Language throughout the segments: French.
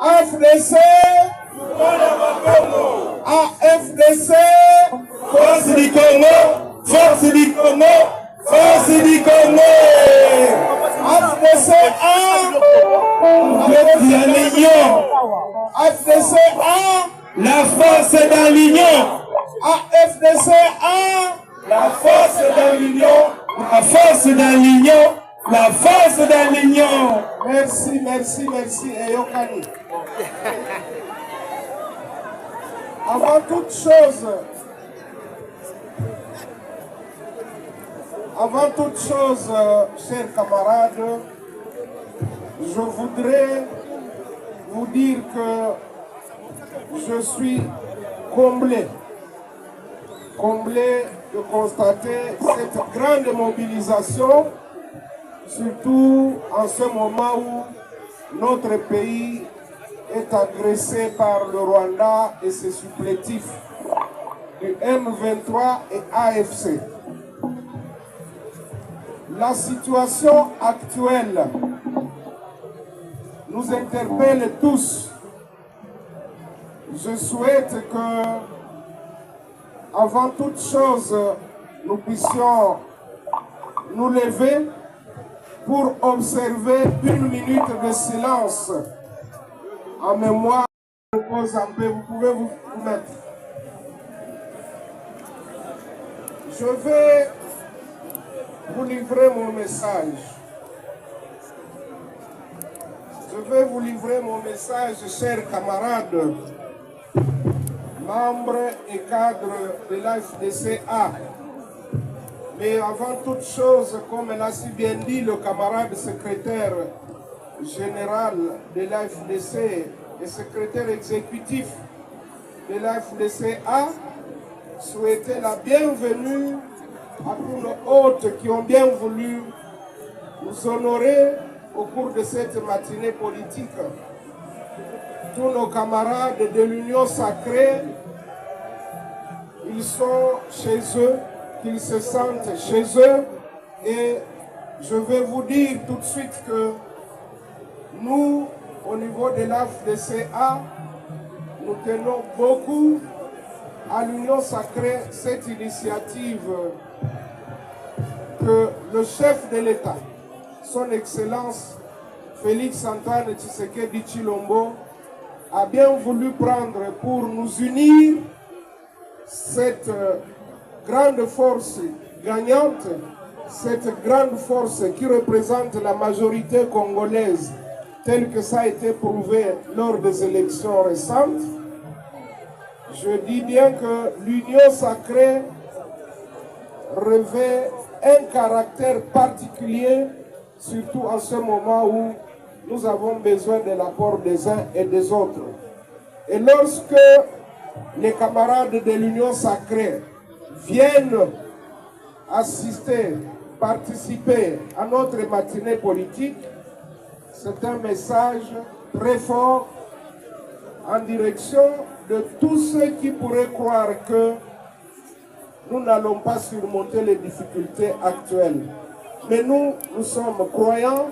AFDC, AFDC, Force du Congo, force du Congo, force du Congo. AFDC 1, Avec la l'union, AFDC 1, la force est dans l'union. AFDC 1, La force est dans l'union, la force dans l'union, la force dans l'union. Merci, merci, merci. Et Yokani. Avant toute chose, chers camarades, je voudrais vous dire que je suis comblé de constater cette grande mobilisation, surtout en ce moment où notre pays est agressé par le Rwanda et ses supplétifs du M23 et AFC. La situation actuelle nous interpelle tous. Je souhaite que, avant toute chose, nous puissions nous lever pour observer 1 minute de silence en mémoire. Je vous pose un peu, vous pouvez vous mettre. Je vais vous livrer mon message. Je vais vous livrer mon message, chers camarades, membres et cadres de l'AFDCA. Mais avant toute chose, comme l'a si bien dit le camarade secrétaire général de l'AFDC et secrétaire exécutif de l'AFDCA, souhaiter la bienvenue à tous nos hôtes qui ont bien voulu nous honorer au cours de cette matinée politique. Tous nos camarades de l'Union sacrée, ils sont chez eux, qu'ils se sentent chez eux. Et je vais vous dire tout de suite que nous, au niveau de l'AFDCA, nous tenons beaucoup à l'Union sacrée cette initiative que le chef de l'État, son Excellence Félix Antoine Tshisekedi Tshilombo, a bien voulu prendre pour nous unir cette grande force gagnante, cette grande force qui représente la majorité congolaise, tel que ça a été prouvé lors des élections récentes. Je dis bien que l'union sacrée revêt un caractère particulier, surtout en ce moment où nous avons besoin de l'apport des uns et des autres. Et lorsque les camarades de l'union sacrée viennent assister, participer à notre matinée politique, c'est un message très fort en direction de tous ceux qui pourraient croire que nous n'allons pas surmonter les difficultés actuelles. Mais nous sommes croyants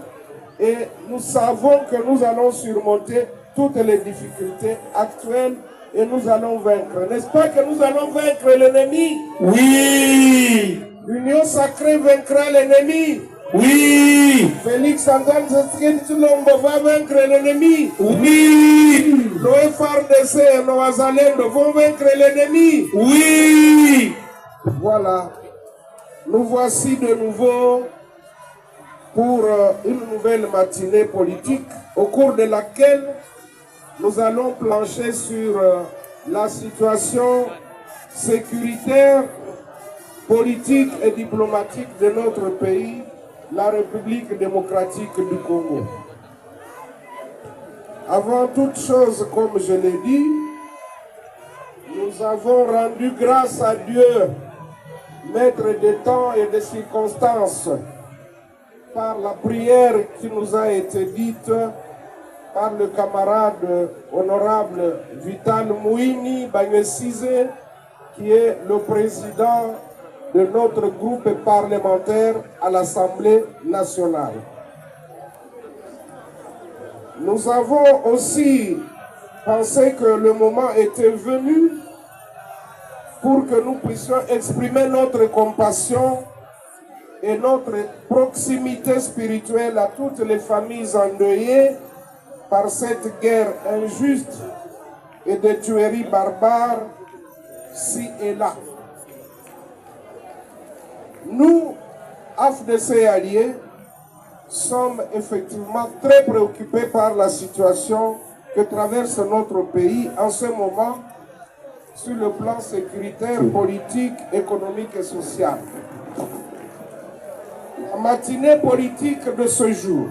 et nous savons que nous allons surmonter toutes les difficultés actuelles et nous allons vaincre. N'est-ce pas que nous allons vaincre l'ennemi? Oui. L'union sacrée vaincra l'ennemi. Oui. Félix Antoine Tshisekedi Tshilombo va vaincre l'ennemi. Oui. Nos FARDC et nos Wazalendo vont vaincre l'ennemi. Oui. Voilà. Nous voici de nouveau pour une nouvelle matinée politique au cours de laquelle nous allons plancher sur la situation sécuritaire, politique et diplomatique de notre pays, la République démocratique du Congo. Avant toute chose, comme je l'ai dit, nous avons rendu grâce à Dieu, maître des temps et des circonstances, par la prière qui nous a été dite par le camarade honorable Vital Mouini Bagnesizé, qui est le président de notre groupe parlementaire à l'Assemblée nationale. Nous avons aussi pensé que le moment était venu pour que nous puissions exprimer notre compassion et notre proximité spirituelle à toutes les familles endeuillées par cette guerre injuste et des tueries barbares ci et là. Nous, AFDC alliés, sommes effectivement très préoccupés par la situation que traverse notre pays en ce moment sur le plan sécuritaire, politique, économique et social. La matinée politique de ce jour,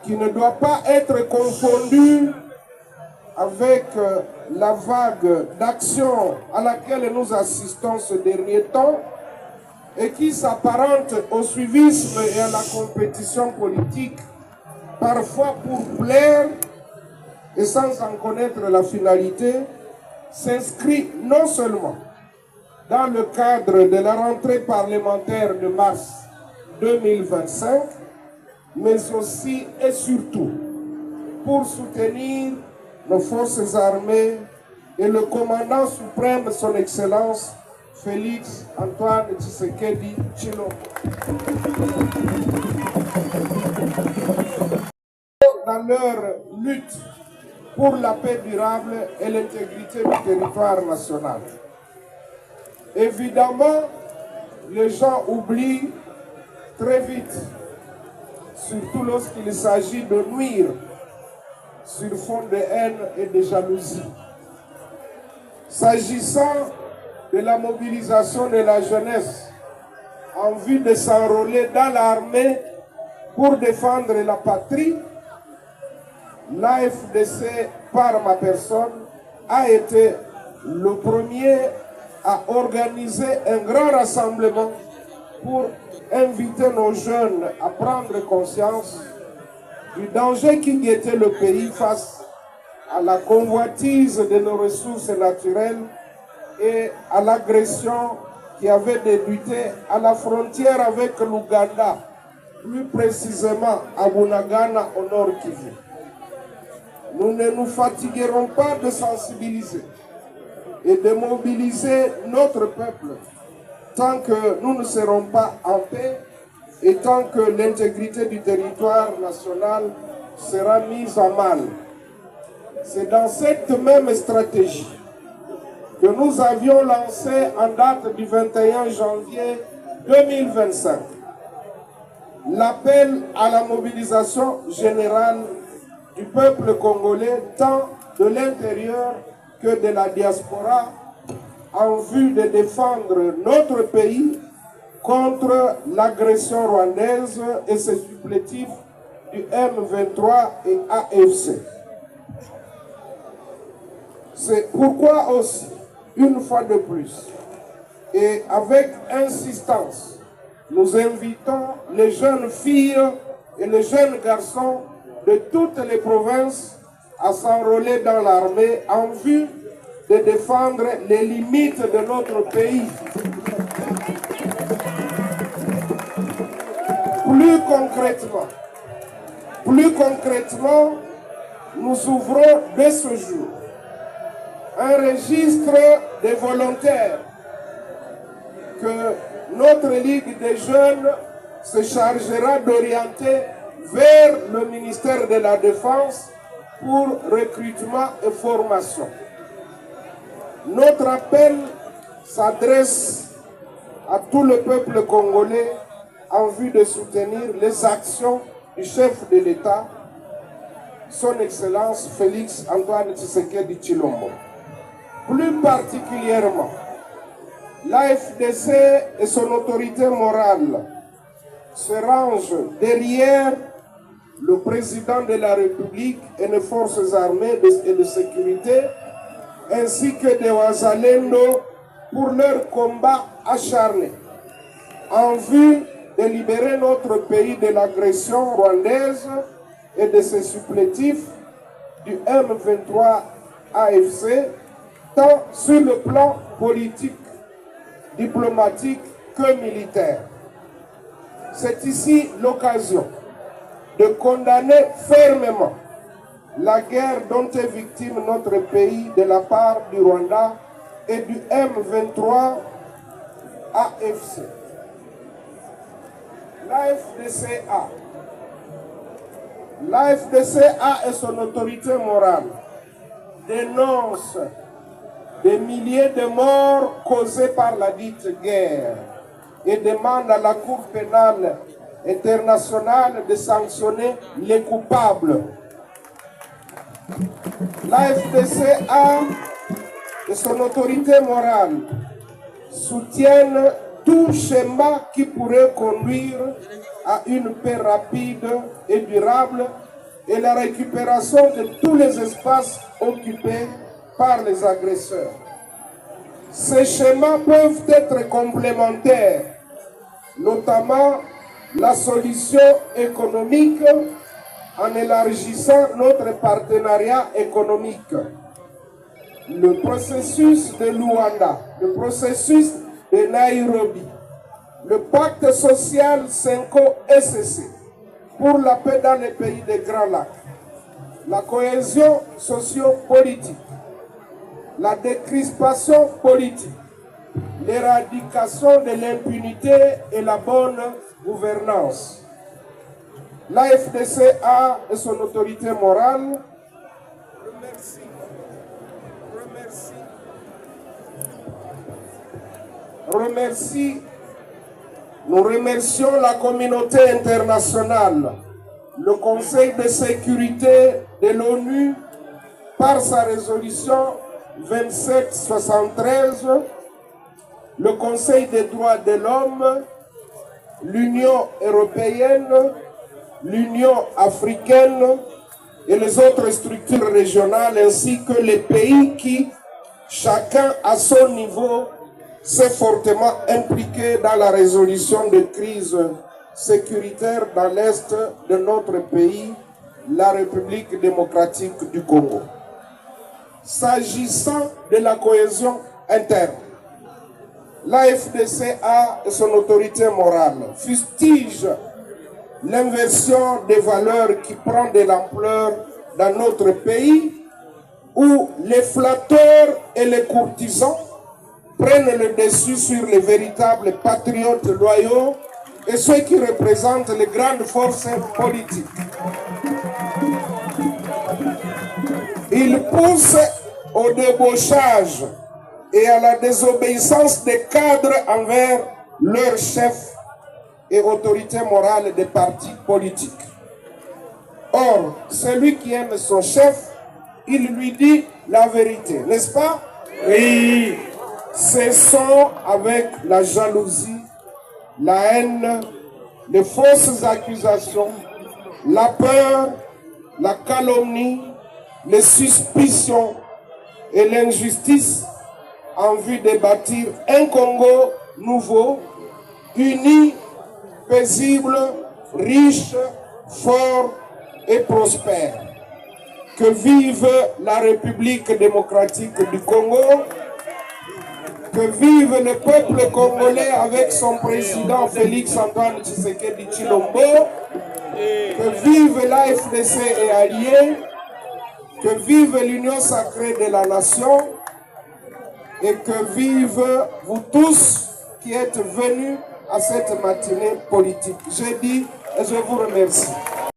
qui ne doit pas être confondue avec la vague d'action à laquelle nous assistons ce dernier temps et qui s'apparente au suivisme et à la compétition politique, parfois pour plaire et sans en connaître la finalité, s'inscrit non seulement dans le cadre de la rentrée parlementaire de mars 2025, mais aussi et surtout pour soutenir nos forces armées et le commandant suprême, son Excellence Félix Antoine Tshisekedi Tshilombo. Dans leur lutte pour la paix durable et l'intégrité du territoire national. Évidemment, les gens oublient très vite, surtout lorsqu'il s'agit de nuire sur fond de haine et de jalousie. S'agissant de la mobilisation de la jeunesse en vue de s'enrôler dans l'armée pour défendre la patrie, l'AFDC, par ma personne, a été le premier à organiser un grand rassemblement pour inviter nos jeunes à prendre conscience du danger qui guettait le pays face à la convoitise de nos ressources naturelles et à l'agression qui avait débuté à la frontière avec l'Ouganda, plus précisément à Bunagana au nord Kivu. Nous ne nous fatiguerons pas de sensibiliser et de mobiliser notre peuple tant que nous ne serons pas en paix et tant que l'intégrité du territoire national sera mise en mal. C'est dans cette même stratégie que nous avions lancé en date du 21 janvier 2025 l'appel à la mobilisation générale du peuple congolais, tant de l'intérieur que de la diaspora, en vue de défendre notre pays contre l'agression rwandaise et ses supplétifs du M23 et AFC. C'est pourquoi aussi, une fois de plus, et avec insistance, nous invitons les jeunes filles et les jeunes garçons de toutes les provinces à s'enrôler dans l'armée en vue de défendre les limites de notre pays. Plus concrètement, nous ouvrons dès ce jour un registre des volontaires que notre Ligue des jeunes se chargera d'orienter vers le ministère de la Défense pour recrutement et formation. Notre appel s'adresse à tout le peuple congolais en vue de soutenir les actions du chef de l'État, son Excellence Félix Antoine Tshisekedi Tshilombo. Plus particulièrement, l'AFDC et son autorité morale se rangent derrière le président de la République et les forces armées et de sécurité, ainsi que des Wazalendo pour leur combat acharné en vue de libérer notre pays de l'agression rwandaise et de ses supplétifs du M23 AFC, tant sur le plan politique, diplomatique que militaire. C'est ici l'occasion de condamner fermement la guerre dont est victime notre pays de la part du Rwanda et du M23 AFC. L'AFDCA et son autorité morale dénonce des milliers de morts causés par la dite guerre et demande à la Cour pénale internationale de sanctionner les coupables. L'AFDCA et son autorité morale soutiennent tout schéma qui pourrait conduire à une paix rapide et durable et la récupération de tous les espaces occupés par les agresseurs. Ces schémas peuvent être complémentaires, notamment la solution économique en élargissant notre partenariat économique, le processus de Luanda, le processus de Nairobi, le pacte social 5O-SC pour la paix dans les pays des Grands Lacs, la cohésion socio-politique, la décrispation politique, l'éradication de l'impunité et la bonne gouvernance. L'AFDCA et son autorité morale nous remercions la communauté internationale, le Conseil de sécurité de l'ONU par sa résolution 2773, le Conseil des droits de l'homme, l'Union européenne, l'Union africaine et les autres structures régionales ainsi que les pays qui, chacun à son niveau, s'est fortement impliqué dans la résolution des crises sécuritaires dans l'est de notre pays, la République démocratique du Congo. S'agissant de la cohésion interne, l'AFDCA et son autorité morale fustigent l'inversion des valeurs qui prend de l'ampleur dans notre pays, où les flatteurs et les courtisans prennent le dessus sur les véritables patriotes loyaux et ceux qui représentent les grandes forces politiques. Ils poussent au débauchage et à la désobéissance des cadres envers leurs chefs et autorités morales des partis politiques. Or, celui qui aime son chef, il lui dit la vérité, n'est-ce pas? Oui. Cessons avec la jalousie, la haine, les fausses accusations, la peur, la calomnie, les suspicions et l'injustice en vue de bâtir un Congo nouveau, uni, paisible, riche, fort et prospère. Que vive la République démocratique du Congo, que vive le peuple congolais avec son président Félix-Antoine Tshisekedi Tshilombo, que vive l'AFDC et alliés, que vive l'union sacrée de la nation et que vive vous tous qui êtes venus à cette matinée politique. Je dis et je vous remercie.